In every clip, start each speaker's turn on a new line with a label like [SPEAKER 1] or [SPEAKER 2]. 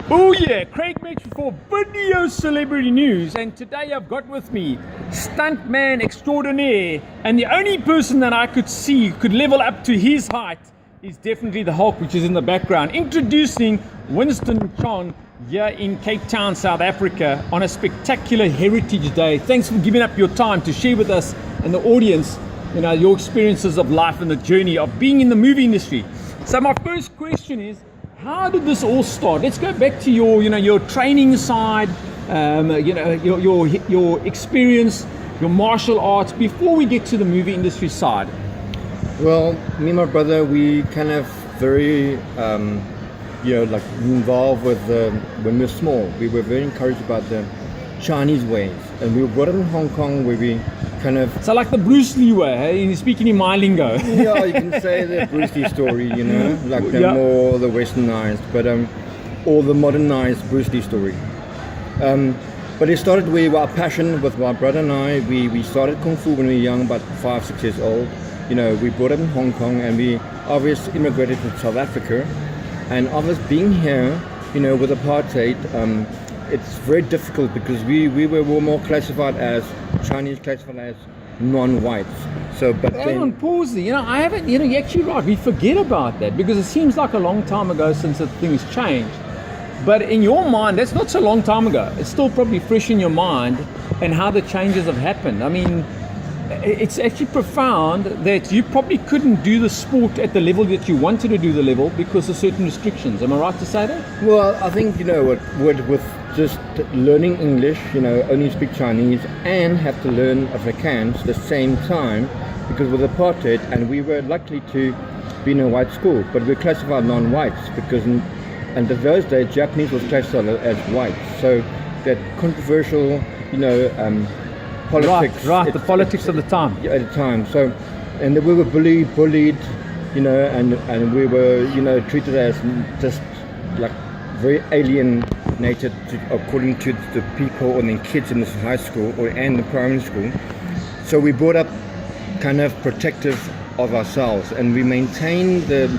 [SPEAKER 1] Oh yeah, Craig Metrowich for Video Celebrity News, and today I've got with me stuntman extraordinaire, and the only person that I could see could level up to his height is definitely the Hulk, which is in the background. Introducing Winston Chong here in Cape Town, South Africa on a spectacular Heritage Day. Thanks for giving up your time to share with us and the audience, your experiences of life and the journey of being in the movie industry. So my first question is, how did this all start? Let's go back to your training side, your experience, your martial arts, before we get to the movie industry side.
[SPEAKER 2] Well, me and my brother, we kind of very, involved with when we were small. We were very encouraged about the Chinese ways, and we were brought up in Hong Kong, where we kind of...
[SPEAKER 1] So like the Bruce Lee way, hey? Speaking in my lingo.
[SPEAKER 2] Yeah, you can say the Bruce Lee story, like the more the westernized, but or the modernized Bruce Lee story. But it started with our passion with my brother and I. We started Kung Fu when we were young, about 5-6 years old. We brought up in Hong Kong, and we obviously immigrated to South Africa. And obviously being here, with apartheid, it's very difficult because we were more classified as Chinese, classified as non-whites. So, but
[SPEAKER 1] hang on, pause there. I haven't. You're actually right. We forget about that because it seems like a long time ago since the things changed. But in your mind, that's not so long time ago. It's still probably fresh in your mind, and how the changes have happened. I mean, it's actually profound that you probably couldn't do the sport at the level that you wanted to do the level because of certain restrictions. Am I right to say that?
[SPEAKER 2] Well, I think, with just learning English, only speak Chinese and have to learn Afrikaans at the same time, because with apartheid, and we were lucky to be in a white school, but we're classified non-whites because in those days, Japanese was classified as white. So that controversial, politics.
[SPEAKER 1] Right, the politics of the time.
[SPEAKER 2] At the time. So, and we were bullied, and we were, treated as just like very alienated according to the people and the kids in the high school and the primary school. So we brought up kind of protective of ourselves, and we maintained the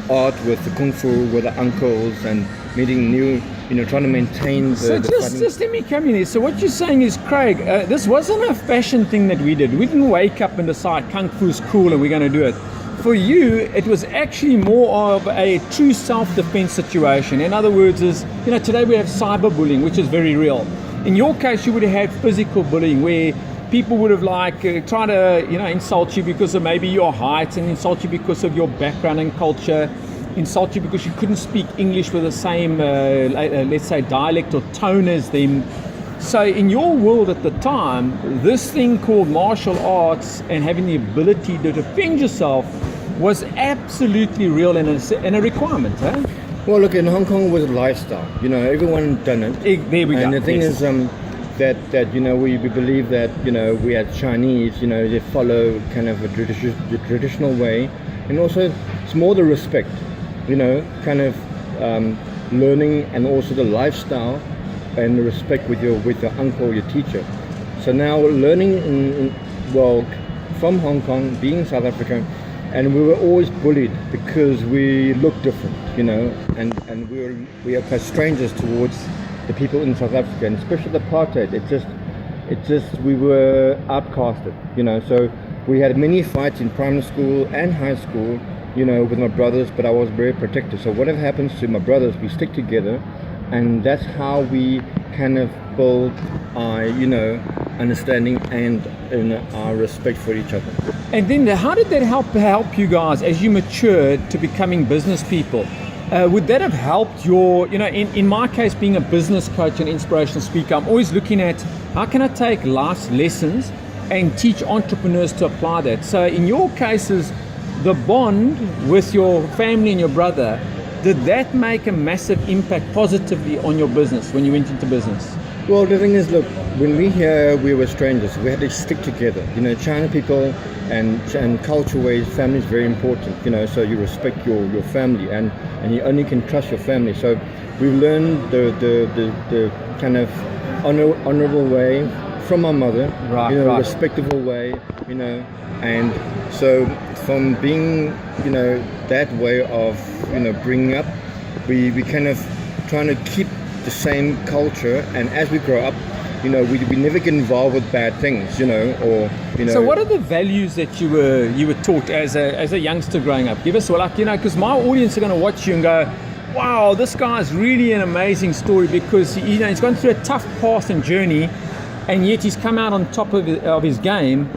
[SPEAKER 2] art with the Kung Fu, with the uncles, and meeting new, trying to maintain the...
[SPEAKER 1] So just let me come in here. So what you're saying is, Craig, this wasn't a fashion thing that we did. We didn't wake up and decide Kung Fu's cool and we're going to do it. For you, it was actually more of a true self-defense situation. In other words, today we have cyberbullying, which is very real. In your case, you would have had physical bullying, where people would have tried to insult you because of maybe your height, and insult you because of your background and culture, insult you because you couldn't speak English with the same, let's say, dialect or tone as them. So in your world at the time, this thing called martial arts and having the ability to defend yourself was absolutely real and a requirement, huh?
[SPEAKER 2] Well, look, in Hong Kong it was a lifestyle. Everyone done it.
[SPEAKER 1] There we go.
[SPEAKER 2] And the thing is, that we believe that we as Chinese, they follow kind of the traditional way, and also it's more the respect, kind of learning, and also the lifestyle and the respect with your uncle, your teacher. So now learning from Hong Kong, being in South Africa, and we were always bullied because we look different, and we are strangers towards the people in South Africa, and especially the apartheid. It just we were outcasted, So we had many fights in primary school and high school, with my brothers, but I was very protective. So whatever happens to my brothers, we stick together, and that's how we kind of build our, understanding and our respect for each other.
[SPEAKER 1] And then how did that help you guys as you matured to becoming business people? Would that have helped your, in my case, being a business coach and inspirational speaker, I'm always looking at how can I take life's lessons and teach entrepreneurs to apply that. So in your cases, the bond with your family and your brother, did that make a massive impact positively on your business when you went into business?
[SPEAKER 2] Well, the thing is, look, when we were strangers. We had to stick together. China people and culture ways, family is very important. So you respect your family, and you only can trust your family. So we learned the kind of honorable way from our mother,
[SPEAKER 1] right.
[SPEAKER 2] respectable way, and so from being, that way of, bringing up, we kind of trying to keep the same culture, and as we grow up, we never get involved with bad things, or.
[SPEAKER 1] So what are the values that you were taught as a youngster growing up? Give us, because my audience are going to watch you and go, wow, this guy's really an amazing story, because he's gone through a tough path and journey, and yet he's come out on top of his game.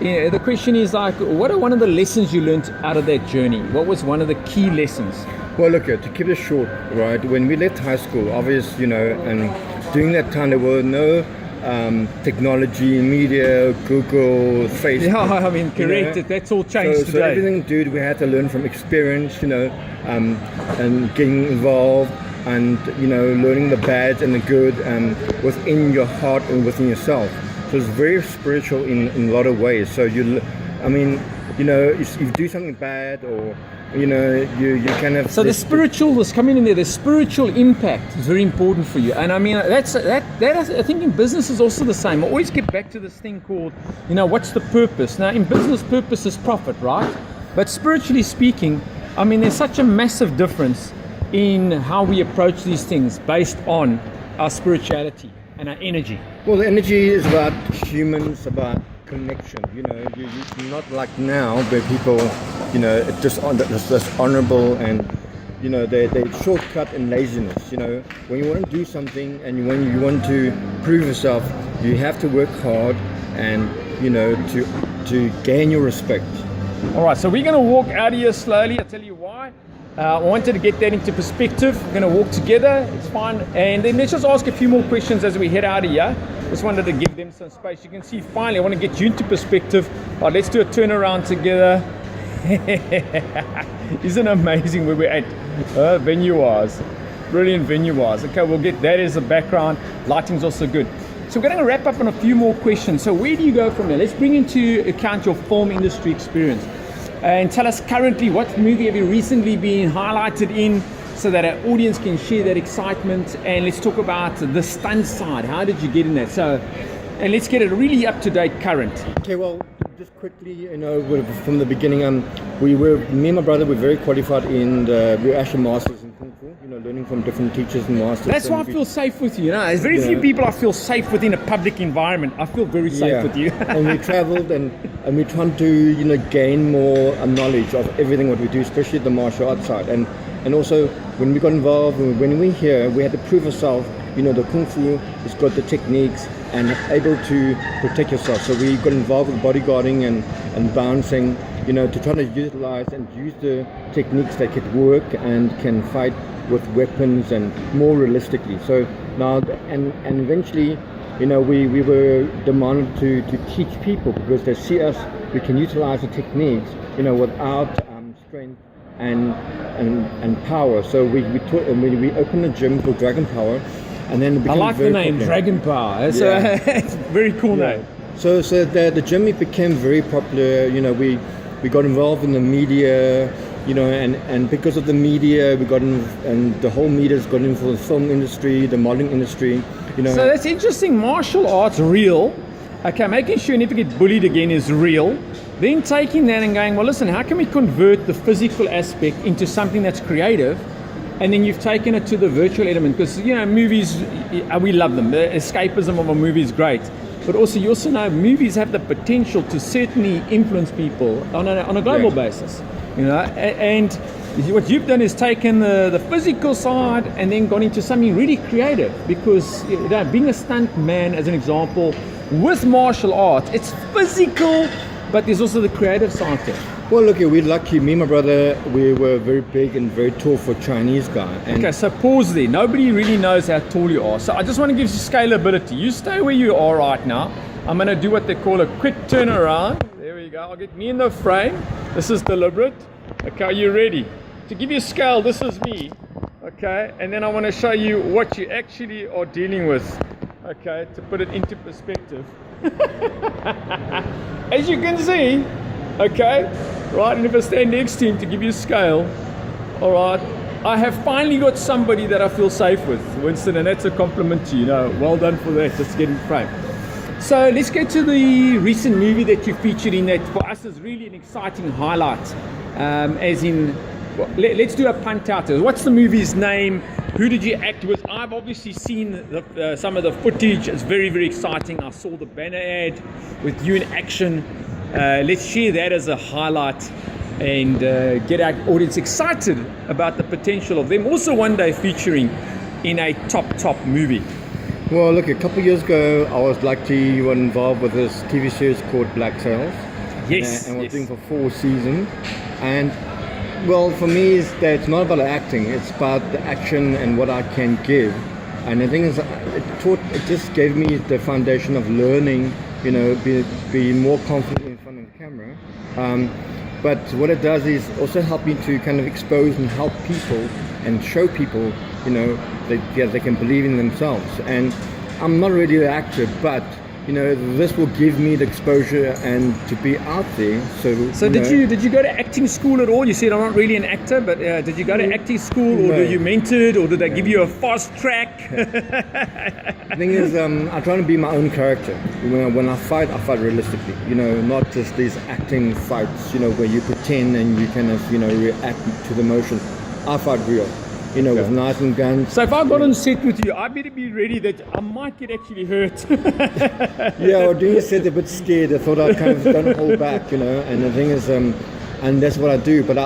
[SPEAKER 1] The question is what are one of the lessons you learned out of that journey? What was one of the key lessons?
[SPEAKER 2] Well, look, to keep it short, right? When we left high school, obviously, and during that time there were no technology, media, Google, Facebook.
[SPEAKER 1] Yeah, I mean, correct. That's all changed today.
[SPEAKER 2] So everything, dude, we had to learn from experience, and getting involved, and learning the bad and the good, within your heart and within yourself. So it's very spiritual in a lot of ways. So if you do something bad, or you kind of.
[SPEAKER 1] So the spiritual was coming in there. The spiritual impact is very important for you, and I mean that I think in business is also the same. I always get back to this thing called, what's the purpose? Now in business, purpose is profit, right? But spiritually speaking, I mean there's such a massive difference in how we approach these things based on our spirituality and our energy.
[SPEAKER 2] Well, the energy is about humans, about connection. You're not like now where people, it's just honorable, and they shortcut in laziness. When you want to do something and when you want to prove yourself, you have to work hard, and to gain your respect.
[SPEAKER 1] All right, so we're going to walk out of here slowly. I'll tell you why. I wanted to get that into perspective. We're going to walk together. It's fine. And then let's just ask a few more questions as we head out of here. Just wanted to give them some space. You can see finally I want to get you into perspective. All right, let's do a turnaround together. Isn't it amazing where we're at? Venue-wise. Brilliant venue-wise. Okay, we'll get that as a background. Lighting's also good. So we're going to wrap up on a few more questions. So where do you go from there? Let's bring into account your film industry experience. And tell us currently, what movie have you recently been highlighted in, so that our audience can share that excitement. And let's talk about the stunt side. How did you get in that? So, and let's get it really up to date, current.
[SPEAKER 2] Okay, well, just quickly, from the beginning, me and my brother were very qualified we're actually masters in Kung Fu, learning from different teachers and masters.
[SPEAKER 1] That's why I feel safe with you. There's very few people I feel safe with in a public environment. I feel very safe with you.
[SPEAKER 2] And we traveled and we're trying to, gain more knowledge of everything what we do, especially the martial arts side. And also, when we got involved, when we here, we had to prove ourselves. The Kung Fu has got the techniques and able to protect yourself. So we got involved with bodyguarding and bouncing, to try to utilize and use the techniques that could work and can fight with weapons and more realistically. So now, and eventually, we were demanded to teach people, because they see us, we can utilize the techniques, without strength and power. So we opened a gym called Dragon Power, and then it became
[SPEAKER 1] I like the name
[SPEAKER 2] popular.
[SPEAKER 1] Dragon Power. It's a very cool name.
[SPEAKER 2] So the gym became very popular. We got involved in the media, and because of the media, we got in, and the whole media's got into the film industry, the modeling industry. So
[SPEAKER 1] that's interesting. Martial arts, real. Okay, making sure you never get bullied again is real. Then taking that and going, well, listen, how can we convert the physical aspect into something that's creative? And then you've taken it to the virtual element, because movies, we love them. The escapism of a movie is great, but also you also know movies have the potential to certainly influence people on a global basis. And what you've done is taken the physical side and then gone into something really creative, because being a stunt man, as an example, with martial arts, it's physical, but there's also the creative side to it.
[SPEAKER 2] Well, look, we're lucky. Me and my brother, we were very big and very tall for a Chinese guy.
[SPEAKER 1] Okay, so pause there. Nobody really knows how tall you are. So I just want to give you scalability. You stay where you are right now. I'm going to do what they call a quick turnaround. There we go. I'll get me in the frame. This is deliberate. Okay, are you ready? To give you a scale, this is me. Okay, and then I want to show you what you actually are dealing with. Okay, to put it into perspective. As you can see, okay, right, and if I stand next to him to give you a scale, all right, I have finally got somebody that I feel safe with, Winston, and that's a compliment to you. Well done for that. Just get in frame. So let's go to the recent movie that you featured in, that for us is really an exciting highlight. As in, well, let's do a punt out. What's the movie's name? Who did you act with? I've obviously seen some of the footage. It's very, very exciting. I saw the banner ad with you in action. Let's share that as a highlight and get our audience excited about the potential of them also one day featuring in a top movie.
[SPEAKER 2] Well, look, a couple of years ago, I was lucky involved with this TV series called Black Sails.
[SPEAKER 1] Yes.
[SPEAKER 2] And we're doing for 4 seasons. And well, for me, it's not about acting. It's about the action and what I can give. And the thing is, it just gave me the foundation of learning, be more confident in front of the camera. But what it does is also help me to kind of expose and help people and show people, that they can believe in themselves. And I'm not really an actor, but this will give me the exposure and to be out there. So
[SPEAKER 1] did you go to acting school at all? You said I'm not really an actor, but did you go to acting school, or
[SPEAKER 2] No.
[SPEAKER 1] were you mentored, or did they give you a fast track?
[SPEAKER 2] The thing is, I try to be my own character. When I fight realistically. Not just these acting fights. Where you pretend and you kind of react to the emotions. I fight real. With knives and guns.
[SPEAKER 1] So if I got on set with you, I better be ready that I might get actually hurt.
[SPEAKER 2] Yeah, or doing a set a bit scared. I thought I kind of don't hold back, And the thing is, and that's what I do. But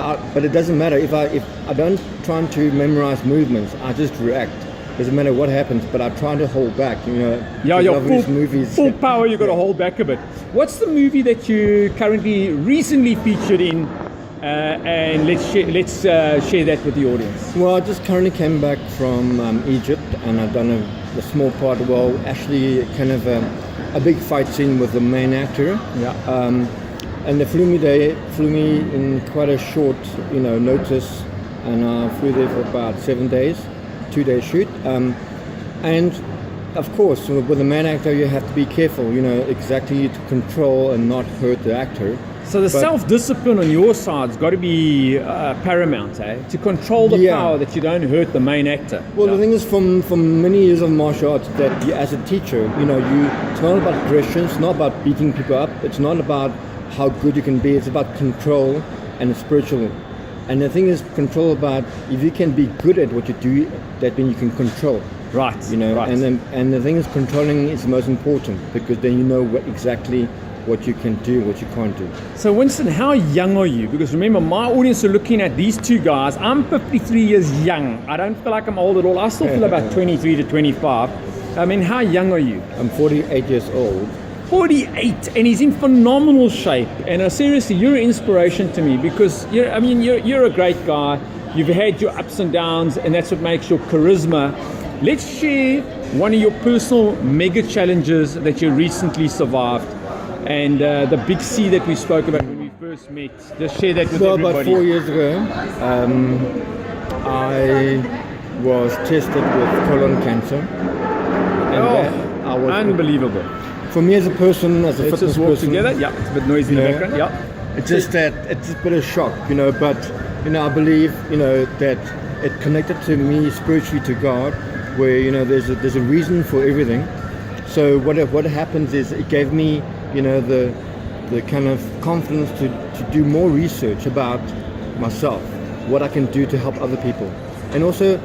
[SPEAKER 2] it doesn't matter if I don't try to memorize movements. I just react. Doesn't matter what happens. But I try to hold back.
[SPEAKER 1] Yeah, your
[SPEAKER 2] movies.
[SPEAKER 1] Full power. You got to hold back a bit. What's the movie that you currently recently featured in? And let's share that with the audience.
[SPEAKER 2] Well, I just currently came back from Egypt, and I've done a small part. Well, actually, kind of a big fight scene with the main actor.
[SPEAKER 1] Yeah.
[SPEAKER 2] And they flew me in quite a short, notice, and I flew there for about 7 days, 2-day shoot. And of course, with the main actor, you have to be careful, exactly to control and not hurt the actor.
[SPEAKER 1] So the self-discipline on your side's got to be paramount, to control the power that you don't hurt the main actor.
[SPEAKER 2] Well, the thing is, from many years of martial arts, that as a teacher, it's not about aggression, it's not about beating people up, it's not about how good you can be, it's about control and spiritual. And the thing is, control about, if you can be good at what you do, that means you can control.
[SPEAKER 1] Right. Right.
[SPEAKER 2] And the thing is, controlling is the most important, because then you know exactly what you can do, what you can't do.
[SPEAKER 1] So Winston, how young are you? Because remember, my audience are looking at these two guys. I'm 53 years young. I don't feel like I'm old at all. I still feel about 23 to 25. I mean, how young are you?
[SPEAKER 2] I'm 48 years old.
[SPEAKER 1] 48, and he's in phenomenal shape. And seriously, you're an inspiration to me, because you're a great guy. You've had your ups and downs, and that's what makes your charisma. Let's share one of your personal mega challenges that you recently survived. And the big C that we spoke about when we first met. Just share that with everybody.
[SPEAKER 2] About 4 years ago, I was tested with colon cancer. And I was
[SPEAKER 1] unbelievable.
[SPEAKER 2] For me as a person, as a
[SPEAKER 1] Let's
[SPEAKER 2] fitness
[SPEAKER 1] just walk
[SPEAKER 2] person,
[SPEAKER 1] together. Yeah, it's a bit noisy in the background. Yeah.
[SPEAKER 2] It's just that it's a bit of shock, but I believe that it connected to me spiritually to God, where there's a reason for everything. So what happens is it gave me the kind of confidence to do more research about myself, what I can do to help other people. And also,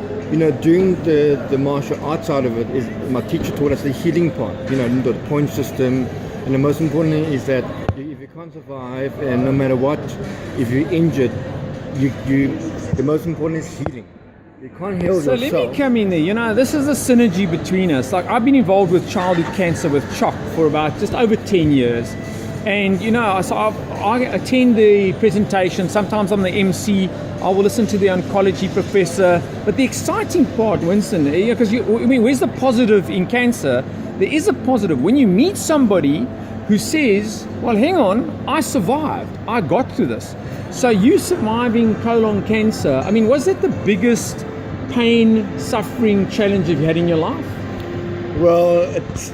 [SPEAKER 2] doing the martial arts side of it, is my teacher taught us the healing part, the point system. And the most important thing is that if you can't survive, and no matter what, if you're injured, the most important is healing. You can't heal yourself.
[SPEAKER 1] So let me come in there. This is a synergy between us. Like, I've been involved with childhood cancer with CHOC for about just over 10 years. And, so I attend the presentation. Sometimes I'm the MC. I will listen to the oncology professor. But the exciting part, Winston, because where's the positive in cancer? There is a positive. When you meet somebody who says, well, hang on, I survived. I got through this. So you surviving colon cancer, was it the biggest pain, suffering challenge you've had in your life?
[SPEAKER 2] Well,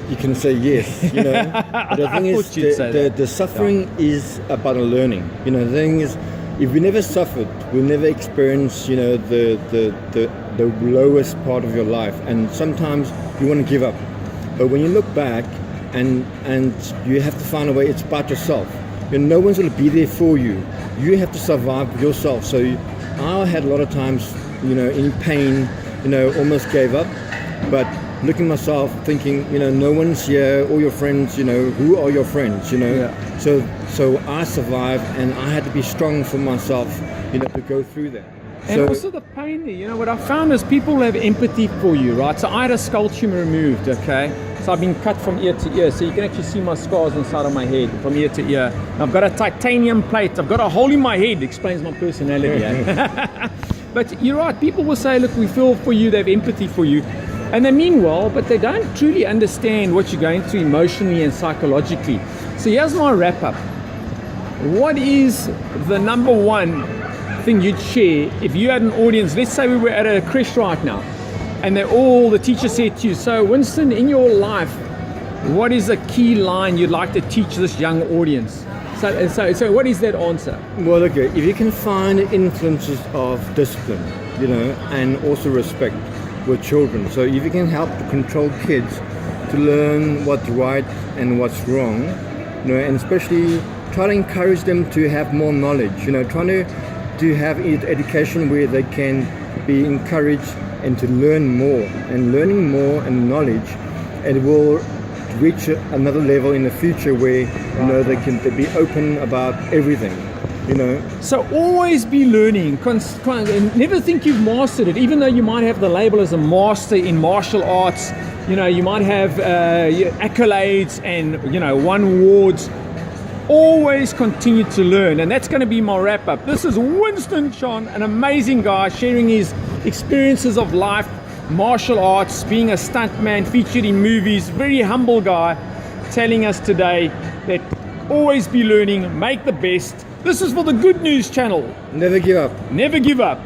[SPEAKER 2] you can say yes, But the thing is, the suffering is about a learning. The thing is, if we never suffered, we'll never experience, the lowest part of your life. And sometimes you want to give up. But when you look back and you have to find a way, it's about yourself. No one's going to be there for you. You have to survive yourself. So I had a lot of times, in pain, almost gave up. But looking myself, thinking, no one's here, all your friends, who are your friends,
[SPEAKER 1] Yeah.
[SPEAKER 2] So I survived, and I had to be strong for myself, to go through that.
[SPEAKER 1] And
[SPEAKER 2] So,
[SPEAKER 1] also the pain there, what I found is people have empathy for you, right? So I had a skull tumor removed, okay? So I've been cut from ear to ear, so you can actually see my scars inside of my head from ear to ear. I've got a titanium plate, I've got a hole in my head, explains my personality. But you're right, people will say, look, we feel for you, they have empathy for you. And they mean well, but they don't truly understand what you're going through emotionally and psychologically. So here's my wrap up. What is the number one thing you'd share if you had an audience? Let's say we were at a creche right now, and the teacher said to you, so Winston, in your life, what is a key line you'd like to teach this young audience? So what is that answer?
[SPEAKER 2] well, okay, if you can find influences of discipline, and also respect with children. So if you can help to control kids to learn what's right and what's wrong, and especially try to encourage them to have more knowledge, trying to have education where they can be encouraged and to learn more, and learning more and knowledge, and will reach another level in the future where they can be open about everything.
[SPEAKER 1] So always be learning. Never think you've mastered it, even though you might have the label as a master in martial arts. You might have accolades and won awards. Always continue to learn, and that's going to be my wrap up. This is Winston Chong, an amazing guy sharing his experiences of life, martial arts, being a stuntman, featured in movies, very humble guy, telling us today that always be learning, make the best. This is for the Good News channel.
[SPEAKER 2] Never give up.
[SPEAKER 1] Never give up.